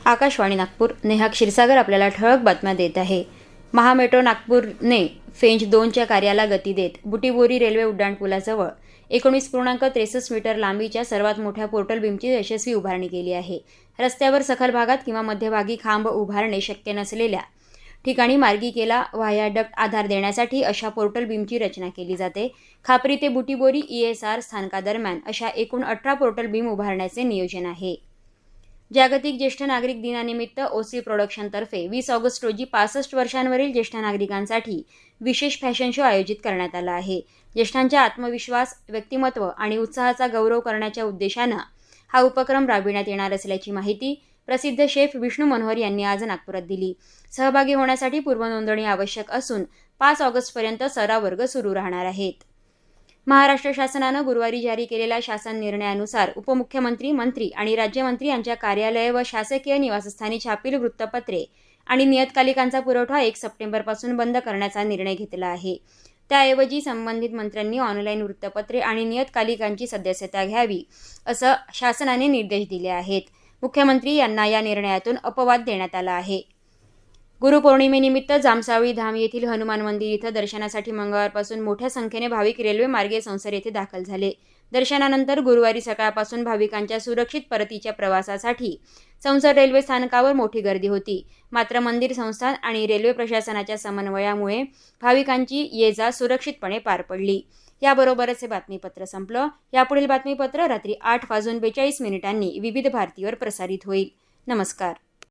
आकाशवाणी नागपूर. नेहा क्षीरसागर आपल्याला ठळक बातम्या देत आहे. महामेट्रो नागपूरने फेज 2च्या कार्याला गती देत बुटीबोरी रेल्वे उड्डाणपुलाजवळ 19.63 मीटर लांबीच्या सर्वात मोठ्या पोर्टल बीमची यशस्वी उभारणी केली आहे. रस्त्यावर सखल भागात किंवा मध्यभागी खांब उभारणे शक्य नसलेल्या ठिकाणी मार्गिकेला व्हायाडक्ट आधार देण्यासाठी अशा पोर्टल बीमची रचना केली जाते. खापरी ते बुटीबोरी ESR स्थानकादरम्यान अशा एकूण 18 पोर्टल बीम उभारण्याचे नियोजन आहे. जागतिक ज्येष्ठ नागरिक दिनानिमित्त OC प्रोडक्शनतर्फे 20 ऑगस्ट रोजी 65 वर्षांवरील ज्येष्ठ नागरिकांसाठी विशेष फॅशन शो आयोजित करण्यात आला आहे. ज्येष्ठांच्या आत्मविश्वास, व्यक्तिमत्व आणि उत्साहाचा गौरव करण्याच्या उद्देशानं हा उपक्रम राबविण्यात येणार असल्याची माहिती प्रसिद्ध शेफ विष्णू मनोहर यांनी आज नागपुरात दिली. सहभागी होण्यासाठी पूर्वनोंदणी आवश्यक असून 5 ऑगस्टपर्यंत सराव वर्ग सुरू राहणार आहेत. महाराष्ट्र शासनानं गुरुवारी जारी केलेल्या शासन निर्णयानुसार उपमुख्यमंत्री, मंत्री आणि राज्यमंत्री यांच्या कार्यालये व शासकीय निवासस्थानी छापील वृत्तपत्रे आणि नियतकालिकांचा पुरवठा 1 सप्टेंबरपासून बंद करण्याचा निर्णय घेतला आहे. त्याऐवजी संबंधित मंत्र्यांनी ऑनलाईन वृत्तपत्रे आणि नियतकालिकांची सदस्यता घ्यावी, असं शासनाने निर्देश दिले आहेत. मुख्यमंत्री यांना या निर्णयातून अपवाद देण्यात आला आहे. गुरुपौर्णिमेनिमित्त जामसावळी धाम येथील हनुमान मंदिर इथं दर्शनासाठी मंगळवारपासून मोठ्या संख्येने भाविक रेल्वे मार्गे संसर येथे दाखल झाले. दर्शनानंतर गुरुवारी सकाळपासून भाविकांच्या सुरक्षित परतीच्या प्रवासासाठी संसर रेल्वे स्थानकावर मोठी गर्दी होती. मात्र मंदिर संस्थान आणि रेल्वे प्रशासनाच्या समन्वयामुळे भाविकांची ये-जा सुरक्षितपणे पार पडली. याबरोबरच हे बातमीपत्र संपलं. यापुढील बातमीपत्र रात्री 8:42 विविध भारतीवर प्रसारित होईल. नमस्कार.